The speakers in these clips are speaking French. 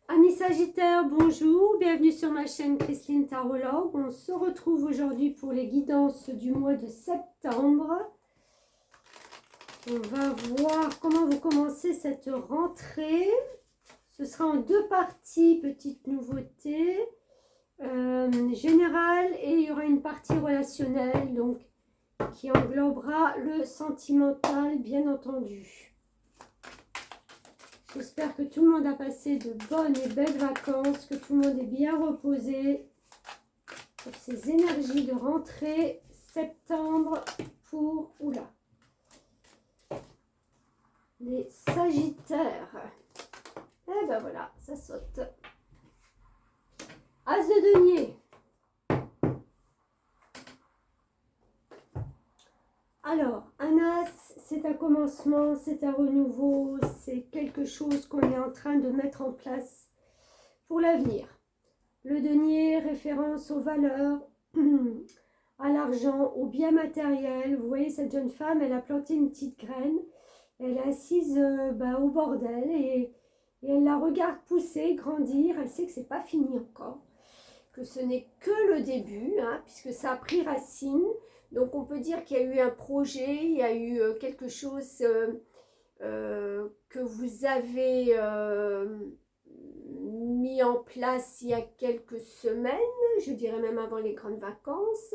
Amis Sagittaires, bonjour, bienvenue sur ma chaîne Christine Tarologue. On se retrouve aujourd'hui pour les guidances du mois de septembre. On va voir comment vous commencez cette rentrée. Ce sera en deux parties, petite nouveauté générale, et il y aura une partie relationnelle, donc qui englobera le sentimental, bien entendu. J'espère que tout le monde a passé de bonnes et belles vacances, que tout le monde est bien reposé pour ces énergies de rentrée septembre pour les Sagittaires. Et ben voilà, ça saute. As de denier. Alors, un as, c'est un commencement, c'est un renouveau, c'est quelque chose qu'on est en train de mettre en place pour l'avenir. Le denier, référence aux valeurs, à l'argent, aux biens matériels. Vous voyez, cette jeune femme, elle a planté une petite graine, elle est assise au bordel et elle la regarde pousser, grandir. Elle sait que c'est pas fini encore, que ce n'est que le début, hein, puisque ça a pris racine. Donc on peut dire qu'il y a eu un projet, il y a eu quelque chose que vous avez mis en place il y a quelques semaines, je dirais même avant les grandes vacances,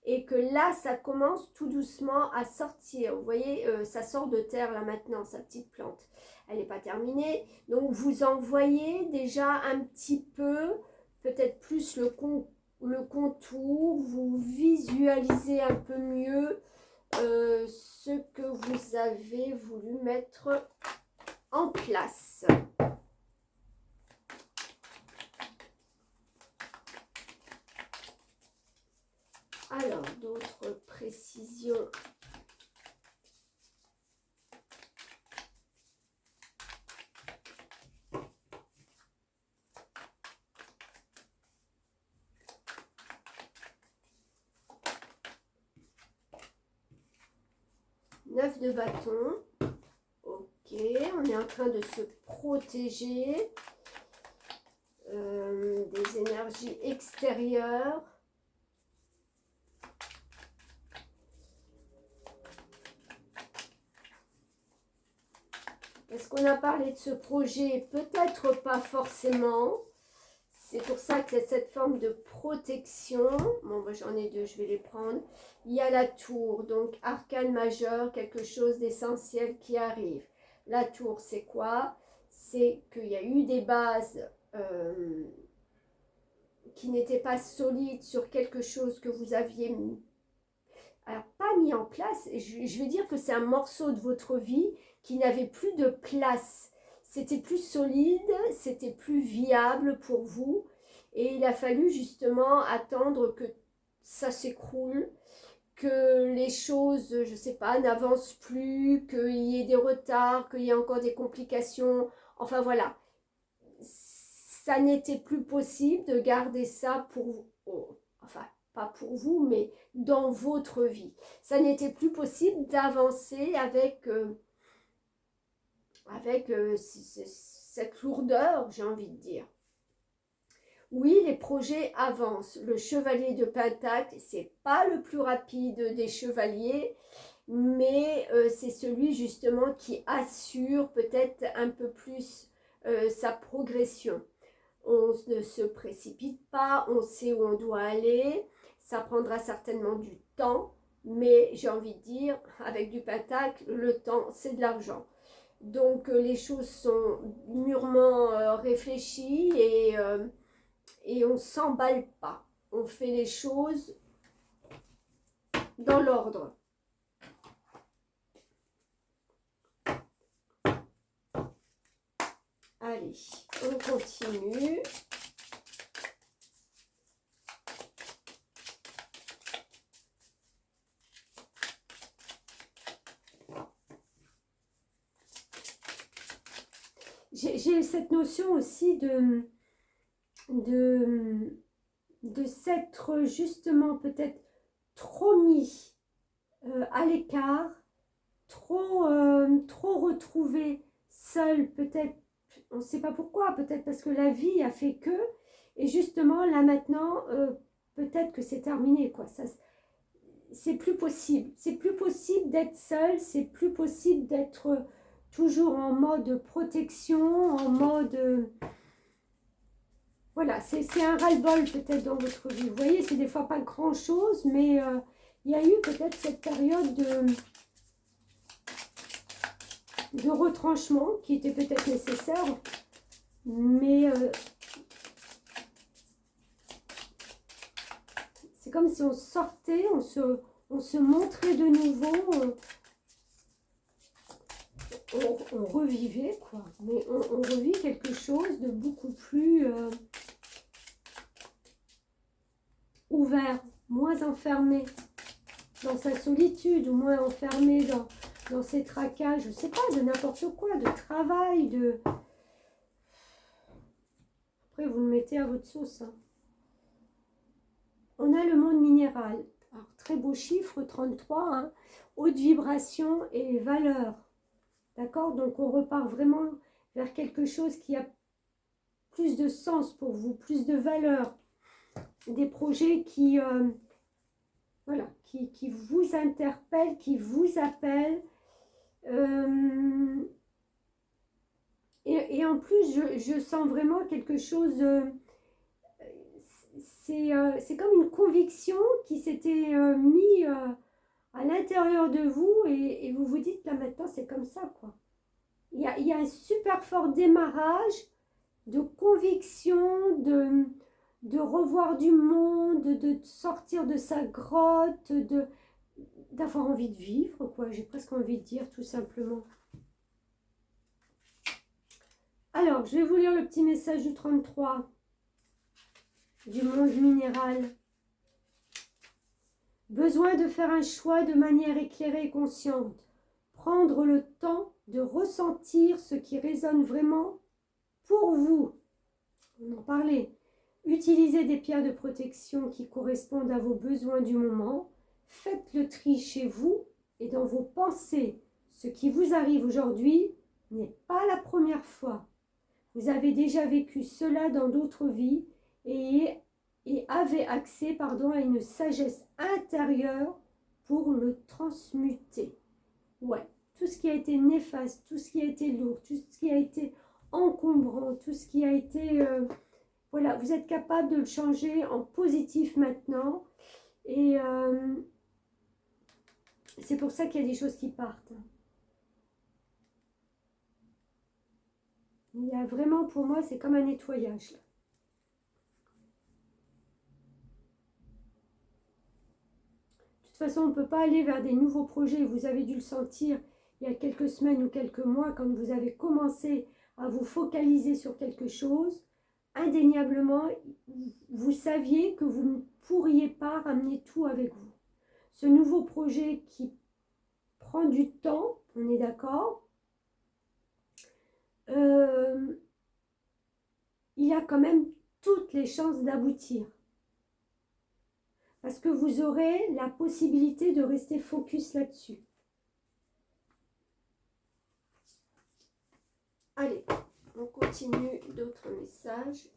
et que là ça commence tout doucement à sortir. Vous voyez, ça sort de terre là maintenant, sa petite plante. Elle n'est pas terminée, donc vous en voyez déjà un petit peu, peut-être plus le contour, vous visualisez un peu mieux ce que vous avez voulu mettre en place. Alors, d'autres précisions. Neuf de bâton. Ok, on est en train de se protéger des énergies extérieures. Est-ce qu'on a parlé de ce projet? Peut-être pas forcément. C'est pour ça qu'il y a cette forme de protection. Bon, moi j'en ai deux, je vais les prendre. Il y a la tour, donc arcane majeur, quelque chose d'essentiel qui arrive. La tour, c'est quoi? C'est qu'il y a eu des bases qui n'étaient pas solides sur quelque chose que vous aviez mis. Alors, pas mis en place, je vais dire que c'est un morceau de votre vie qui n'avait plus de place. C'était plus solide, c'était plus viable pour vous. Et il a fallu justement attendre que ça s'écroule, que les choses, je ne sais pas, n'avancent plus, qu'il y ait des retards, qu'il y ait encore des complications. Enfin voilà, ça n'était plus possible de garder ça pour vous. Enfin, pas pour vous, mais dans votre vie. Ça n'était plus possible d'avancer avec cette lourdeur, j'ai envie de dire. Oui, les projets avancent. Le chevalier de Pentacle, c'est pas le plus rapide des chevaliers, mais c'est celui justement qui assure peut-être un peu plus sa progression. On ne se précipite pas, on sait où on doit aller, ça prendra certainement du temps, mais j'ai envie de dire, avec du pentacle, le temps, c'est de l'argent. Donc les choses sont mûrement réfléchies et on ne s'emballe pas. On fait les choses dans l'ordre. Allez, on continue. J'ai cette notion aussi de s'être justement peut-être trop mis à l'écart, trop retrouvé seul peut-être on ne sait pas pourquoi, peut-être parce que la vie a fait que, et justement là maintenant, peut-être que c'est terminé, quoi. Ça, c'est plus possible. C'est plus possible d'être seul, c'est plus possible d'être toujours en mode protection, en mode... voilà, c'est un ras-le-bol peut-être dans votre vie. Vous voyez, c'est des fois pas grand-chose, mais il y a eu peut-être cette période de retranchement qui était peut-être nécessaire, mais c'est comme si on sortait, on se montrait de nouveau, on revivait, quoi. Mais on revit quelque chose de beaucoup plus ouvert, moins enfermé dans sa solitude, ou moins enfermé dans ses tracas, je ne sais pas, de n'importe quoi, de travail, de... Après, vous le mettez à votre sauce, hein. On a le monde minéral. Alors, très beau chiffre, 33, hein. Haute vibration et valeur. D'accord? Donc, on repart vraiment vers quelque chose qui a plus de sens pour vous, plus de valeur. Des projets qui, voilà, qui vous interpellent, qui vous appellent. Et en plus, je sens vraiment quelque chose... c'est comme une conviction qui s'était mise à l'intérieur de vous et vous vous dites, là maintenant, c'est comme ça, quoi. Il y a un super fort démarrage de conviction, de revoir du monde, de sortir de sa grotte, d'avoir envie de vivre, quoi. J'ai presque envie de dire, tout simplement. Alors, je vais vous lire le petit message du 33, du monde minéral. Besoin de faire un choix de manière éclairée et consciente. Prendre le temps de ressentir ce qui résonne vraiment pour vous. On en parlait. Utilisez des pierres de protection qui correspondent à vos besoins du moment. Faites le tri chez vous et dans vos pensées. Ce qui vous arrive aujourd'hui n'est pas la première fois. Vous avez déjà vécu cela dans d'autres vies et avez accès, à une sagesse intérieure pour le transmuter. Ouais, tout ce qui a été néfaste, tout ce qui a été lourd, tout ce qui a été encombrant, tout ce qui a été... voilà, vous êtes capable de le changer en positif maintenant. Et c'est pour ça qu'il y a des choses qui partent. Il y a vraiment, pour moi, c'est comme un nettoyage. De toute façon, on ne peut pas aller vers des nouveaux projets. Vous avez dû le sentir il y a quelques semaines ou quelques mois, quand vous avez commencé à vous focaliser sur quelque chose. Indéniablement, vous saviez que vous ne pourriez pas ramener tout avec vous. Ce nouveau projet qui prend du temps, on est d'accord, il a quand même toutes les chances d'aboutir. Parce que vous aurez la possibilité de rester focus là-dessus. Allez, on continue d'autres messages.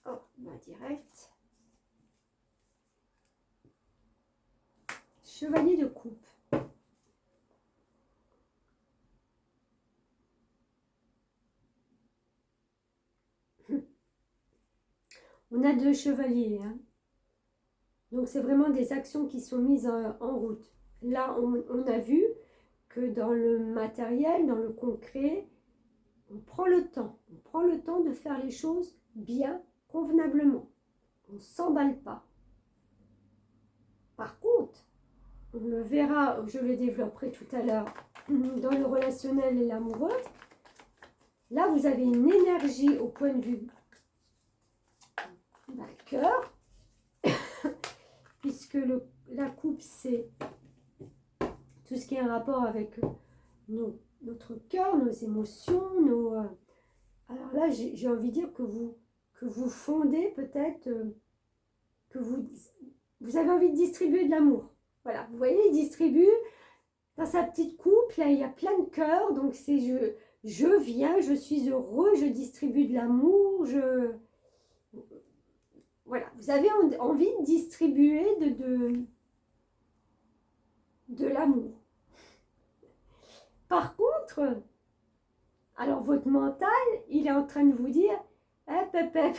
Oh, bah direct. Chevalier de coupe. On a 2 chevaliers, hein. Donc, c'est vraiment des actions qui sont mises en route. Là, on a vu que dans le matériel, dans le concret, on prend le temps. On prend le temps de faire les choses bien, convenablement. On ne s'emballe pas. Par contre, on le verra, je le développerai tout à l'heure, dans le relationnel et l'amoureux. Là, vous avez une énergie au point de vue d'un cœur, puisque la coupe, c'est tout ce qui est en rapport avec notre cœur, nos émotions, alors là, j'ai envie de dire que vous fondez peut-être, que vous avez envie de distribuer de l'amour. Voilà, vous voyez, il distribue dans sa petite coupe, là, il y a plein de cœurs, donc c'est je viens, je suis heureux, je distribue de l'amour, Voilà, vous avez envie de distribuer de l'amour. Par contre, alors votre mental, il est en train de vous dire, hop, hop, hop.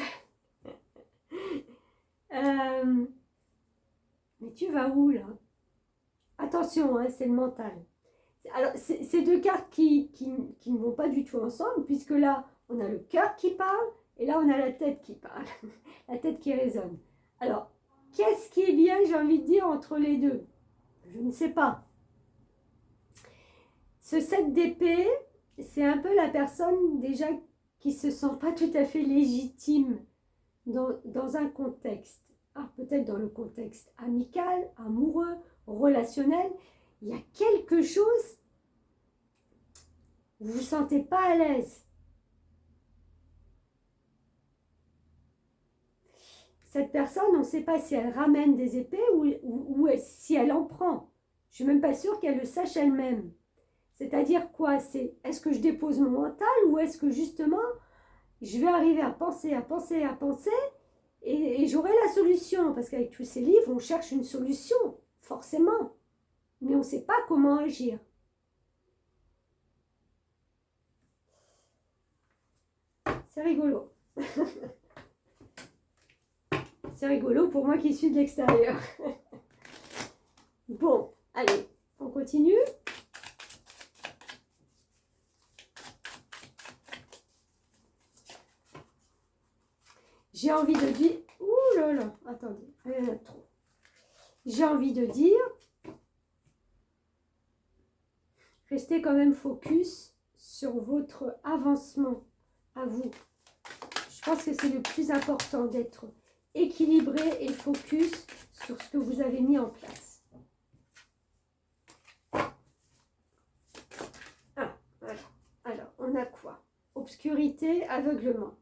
Mais tu vas où là? Attention, hein, c'est le mental. Alors, c'est deux cartes qui ne vont pas du tout ensemble, puisque là, on a le cœur qui parle, et là, on a la tête qui parle, la tête qui résonne. Alors, qu'est-ce qui est bien, j'ai envie de dire, entre les deux? Je ne sais pas. Ce 7 d'épée, c'est un peu la personne déjà qui ne se sent pas tout à fait légitime dans un contexte. Alors, peut-être dans le contexte amical, amoureux, relationnel, il y a quelque chose, vous ne vous sentez pas à l'aise. Cette personne, on ne sait pas si elle ramène des épées ou si elle en prend. Je ne suis même pas sûre qu'elle le sache elle-même. C'est-à-dire quoi? C'est est-ce que je dépose mon mental ou est-ce que justement, je vais arriver à penser, et j'aurai la solution? Parce qu'avec tous ces livres, on cherche une solution, forcément. Mais on ne sait pas comment agir. C'est rigolo. C'est rigolo pour moi qui suis de l'extérieur. Bon, allez, on continue. J'ai envie de dire... Ouh là là, attendez, il y en a trop. J'ai envie de dire... Restez quand même focus sur votre avancement à vous. Je pense que c'est le plus important d'être équilibré et focus sur ce que vous avez mis en place. Ah, voilà. Alors, on a quoi? Obscurité, aveuglement.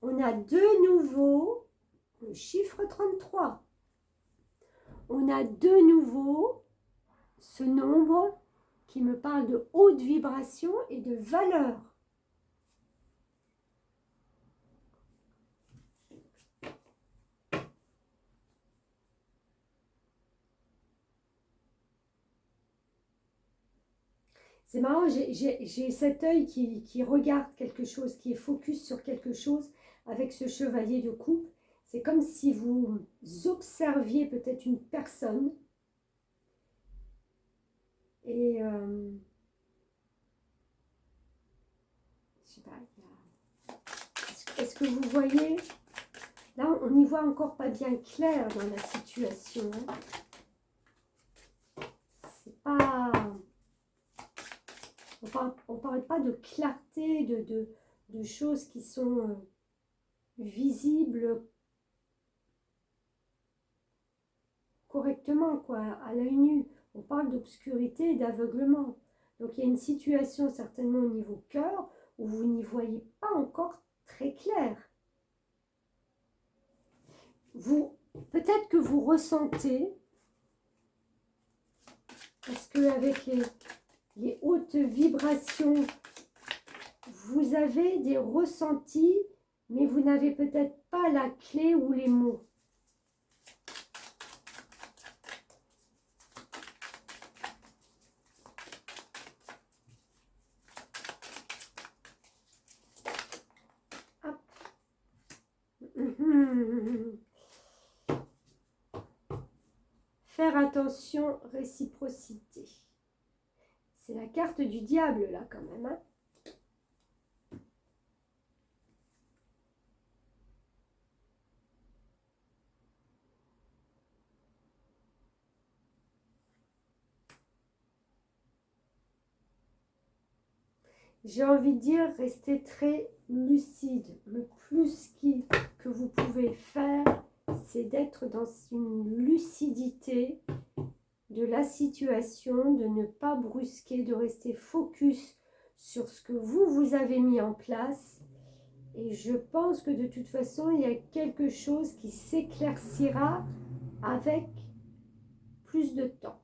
On a de nouveau le chiffre 33. On a de nouveau ce nombre qui me parle de haute vibration et de valeur. C'est marrant, j'ai cet œil qui regarde quelque chose, qui est focus sur quelque chose avec ce chevalier de coupe. C'est comme si vous observiez peut-être une personne. Et je sais pas, est-ce que vous voyez? Là, on n'y voit encore pas bien clair dans la situation. C'est pas... On ne parle pas de clarté, de choses qui sont visibles correctement, quoi, à l'œil nu. On parle d'obscurité et d'aveuglement. Donc il y a une situation certainement au niveau cœur où vous n'y voyez pas encore très clair. Peut-être que vous ressentez, parce qu'avec les hautes vibrations, vous avez des ressentis, mais vous n'avez peut-être pas la clé ou les mots. Hop. Faire attention, réciprocité. C'est la carte du diable, là, quand même. Hein. J'ai envie de dire, restez très lucide. Le plus que vous pouvez faire, c'est d'être dans une lucidité de la situation, de ne pas brusquer, de rester focus sur ce que vous avez mis en place. Et je pense que de toute façon, il y a quelque chose qui s'éclaircira avec plus de temps.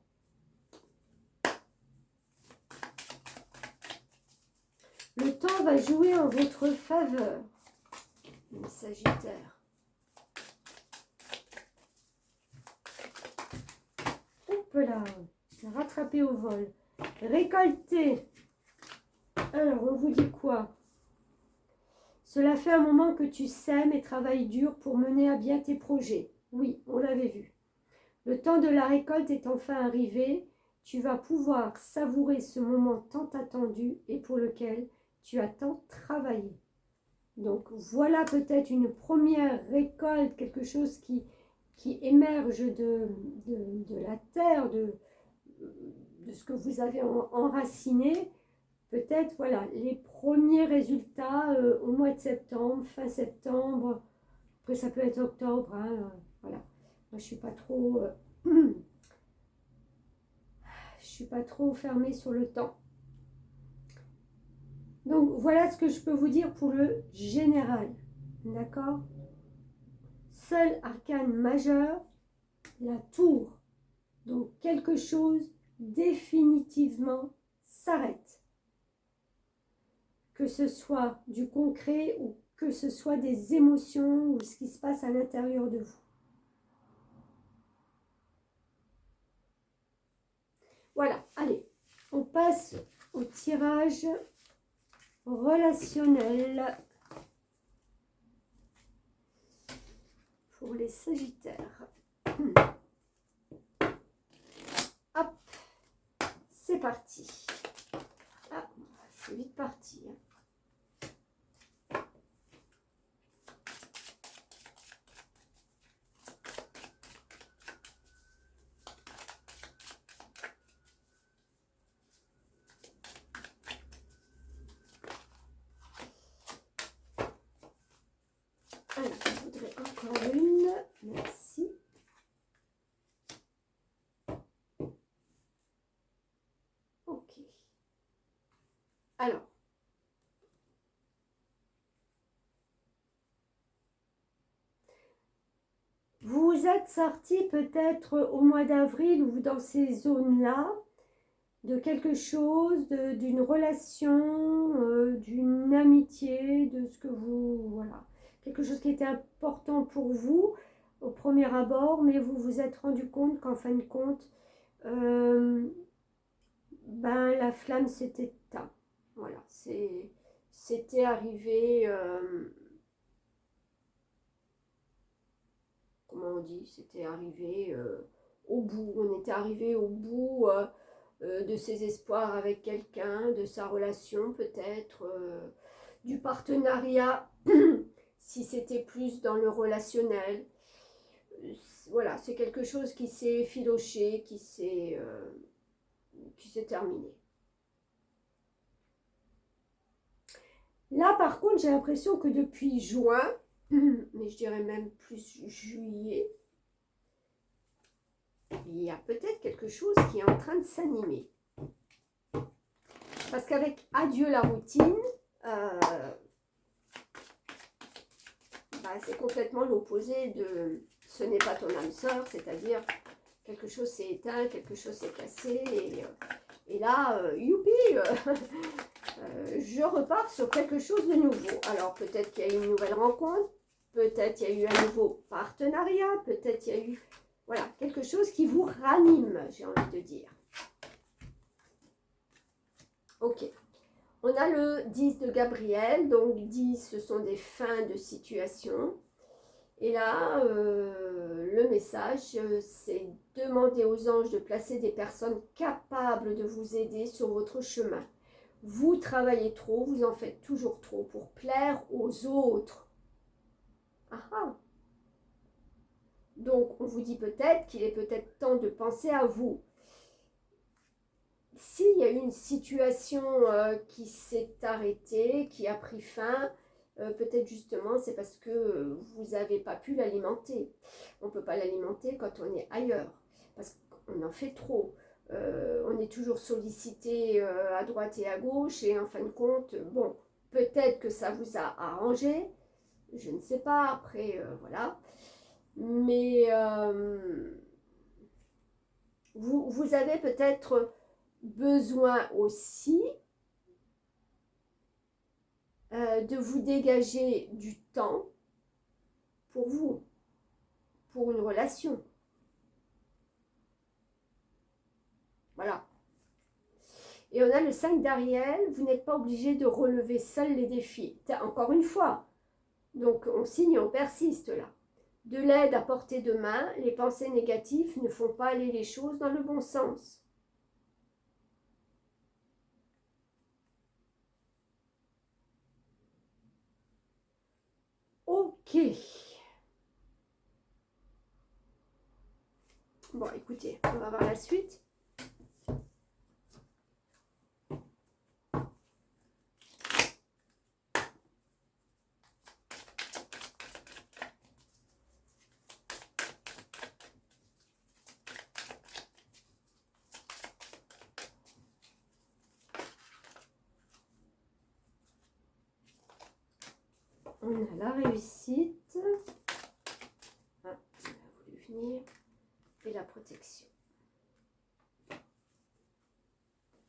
Le temps va jouer en votre faveur, les Sagittaires. Hop là, je l'ai rattrapé au vol. Récolter. Alors, on vous dit quoi? Cela fait un moment que tu sèmes et travailles dur pour mener à bien tes projets. Oui, on l'avait vu. Le temps de la récolte est enfin arrivé. Tu vas pouvoir savourer ce moment tant attendu et pour lequel tu as tant travaillé. Donc voilà peut-être une première récolte, quelque chose qui émerge de la terre, de ce que vous avez enraciné. Peut-être, voilà, les premiers résultats au mois de septembre, fin septembre. Après, ça peut être octobre. Hein, voilà. Moi, je suis pas trop... je suis pas trop fermée sur le temps. Donc, voilà ce que je peux vous dire pour le général. D'accord? Seul arcane majeur, la tour. Donc, quelque chose définitivement s'arrête. Que ce soit du concret ou que ce soit des émotions ou ce qui se passe à l'intérieur de vous. Voilà, allez, on passe au tirage relationnel pour les Sagittaires. Hop, c'est parti. Ah, c'est vite parti. Hein. Alors, je voudrais encore une. Merci. Ok. Alors. Vous êtes sorti peut-être au mois d'avril ou dans ces zones-là de quelque chose, d'une relation, d'une amitié, de ce que vous... Voilà. Quelque chose qui était important pour vous au premier abord, mais vous vous êtes rendu compte qu'en fin de compte, la flamme s'est éteinte. Voilà, c'était arrivé... comment on dit, c'était arrivé au bout, on était arrivé au bout de ses espoirs avec quelqu'un, de sa relation peut-être, du partenariat, si c'était plus dans le relationnel. Voilà, c'est quelque chose qui s'est effiloché, qui s'est terminé. Là, par contre, j'ai l'impression que depuis juin, mais je dirais même plus juillet, il y a peut-être quelque chose qui est en train de s'animer. Parce qu'avec adieu la routine, c'est complètement l'opposé de ce n'est pas ton âme sœur, c'est-à-dire quelque chose s'est éteint, quelque chose s'est cassé, et là, youpi, je repars sur quelque chose de nouveau. Alors peut-être qu'il y a eu une nouvelle rencontre, peut-être il y a eu un nouveau partenariat, peut-être il y a eu voilà, quelque chose qui vous ranime, j'ai envie de dire. Ok. On a le 10 de Gabriel, donc 10, ce sont des fins de situation. Et là, le message, c'est demander aux anges de placer des personnes capables de vous aider sur votre chemin. Vous travaillez trop, vous en faites toujours trop pour plaire aux autres. Ah ah. Donc, on vous dit peut-être qu'il est peut-être temps de penser à vous. S'il y a eu une situation qui s'est arrêtée, qui a pris fin, peut-être justement c'est parce que vous n'avez pas pu l'alimenter. On ne peut pas l'alimenter quand on est ailleurs, parce qu'on en fait trop. On est toujours sollicité à droite et à gauche, et en fin de compte, bon, peut-être que ça vous a arrangé, je ne sais pas, après, voilà. Mais Vous avez peut-être besoin aussi de vous dégager du temps pour vous, pour une relation. Voilà. Et on a le 5 d'Ariel, vous n'êtes pas obligé de relever seul les défis. Encore une fois, donc on signe, on persiste là. De l'aide à portée de main, les pensées négatives ne font pas aller les choses dans le bon sens. Ok. Bon, écoutez, on va voir la suite. On a la réussite. Ah, on a voulu venir. Et la protection.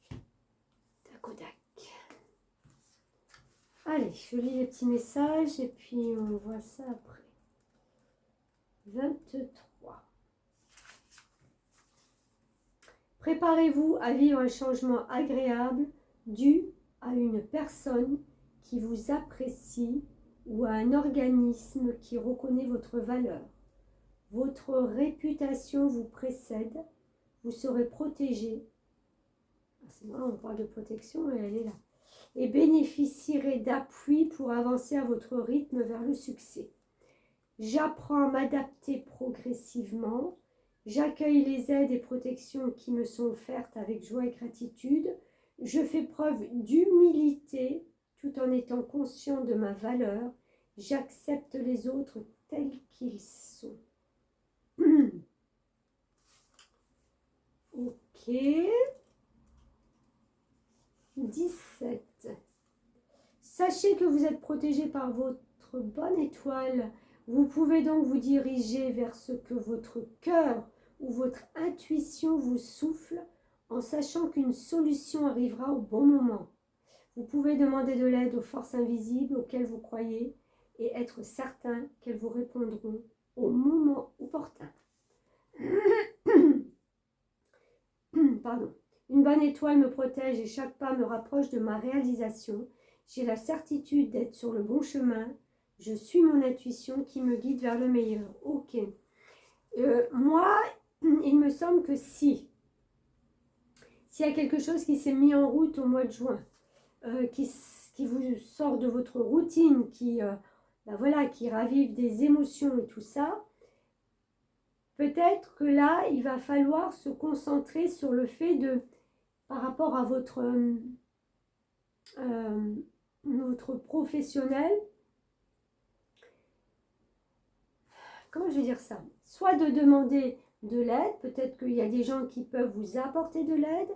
Tac au tac. Allez, je lis les petits messages et puis on voit ça après. 23. Préparez-vous à vivre un changement agréable dû à une personne qui vous apprécie ou à un organisme qui reconnaît votre valeur. Votre réputation vous précède, vous serez protégé. C'est marrant, on parle de protection et elle est là. Et bénéficierez d'appui pour avancer à votre rythme vers le succès. J'apprends à m'adapter progressivement. J'accueille les aides et protections qui me sont offertes avec joie et gratitude. Je fais preuve d'humilité tout en étant conscient de ma valeur. J'accepte les autres tels qu'ils sont. Ok. 17. Sachez que vous êtes protégé par votre bonne étoile. Vous pouvez donc vous diriger vers ce que votre cœur ou votre intuition vous souffle en sachant qu'une solution arrivera au bon moment. Vous pouvez demander de l'aide aux forces invisibles auxquelles vous croyez et être certain qu'elles vous répondront au moment opportun. Pardon. Une bonne étoile me protège et chaque pas me rapproche de ma réalisation. J'ai la certitude d'être sur le bon chemin. Je suis mon intuition qui me guide vers le meilleur. Ok. Moi, il me semble que s'il y a quelque chose qui s'est mis en route au mois de juin, qui vous sort de votre routine, qui ravive des émotions et tout ça, peut-être que là, il va falloir se concentrer sur le fait de, par rapport à votre professionnel, comment je vais dire ça? Soit de demander de l'aide, peut-être qu'il y a des gens qui peuvent vous apporter de l'aide,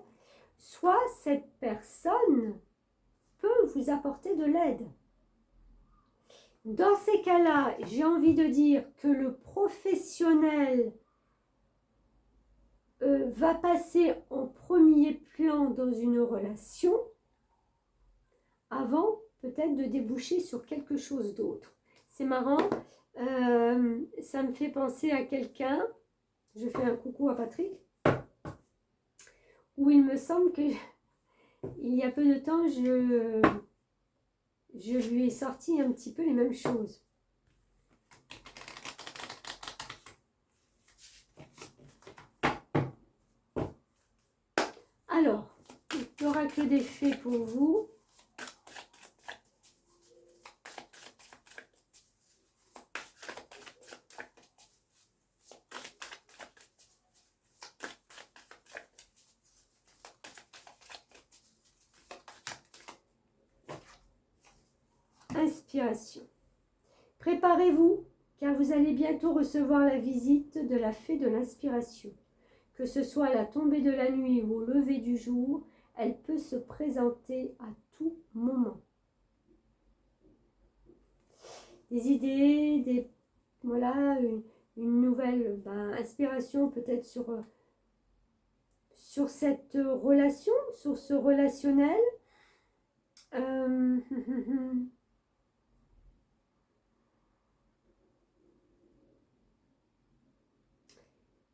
soit cette personne peut vous apporter de l'aide. Dans ces cas-là, j'ai envie de dire que le professionnel va passer en premier plan dans une relation avant peut-être de déboucher sur quelque chose d'autre. C'est marrant, ça me fait penser à quelqu'un, je fais un coucou à Patrick, où il me semble que il y a peu de temps, je lui ai sorti un petit peu les mêmes choses. Alors, l'oracle des fées pour vous. Inspiration. Préparez-vous, car vous allez bientôt recevoir la visite de la fée de l'inspiration. Que ce soit à la tombée de la nuit ou au lever du jour, elle peut se présenter à tout moment. Des idées, voilà, une nouvelle inspiration peut-être sur sur cette relation, sur ce relationnel.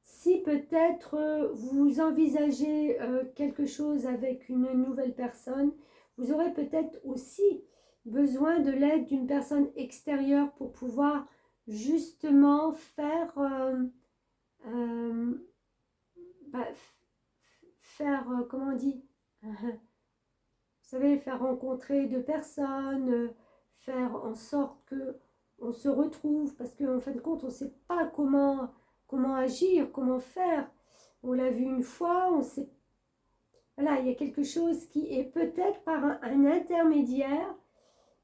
Si peut-être vous envisagez quelque chose avec une nouvelle personne, vous aurez peut-être aussi besoin de l'aide d'une personne extérieure pour pouvoir justement faire, comment on dit, vous savez, faire rencontrer deux personnes, faire en sorte que on se retrouve, parce qu'en fin de compte, on ne sait pas comment agir, comment faire. On l'a vu une fois, on sait. Voilà, il y a quelque chose qui est peut-être par un intermédiaire.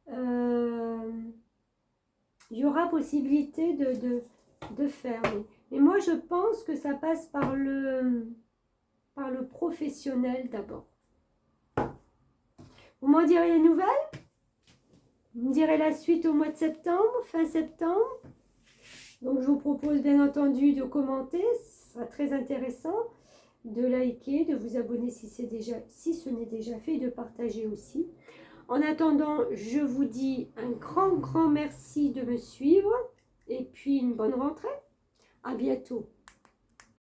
Il y aura possibilité de faire. Mais moi, je pense que ça passe par le professionnel d'abord. Vous m'en direz les nouvelles? Vous me direz la suite au mois de septembre, fin septembre. Donc, je vous propose bien entendu de commenter. Ce sera très intéressant de liker, de vous abonner si ce n'est déjà fait, de partager aussi. En attendant, je vous dis un grand merci de me suivre et puis une bonne rentrée. À bientôt.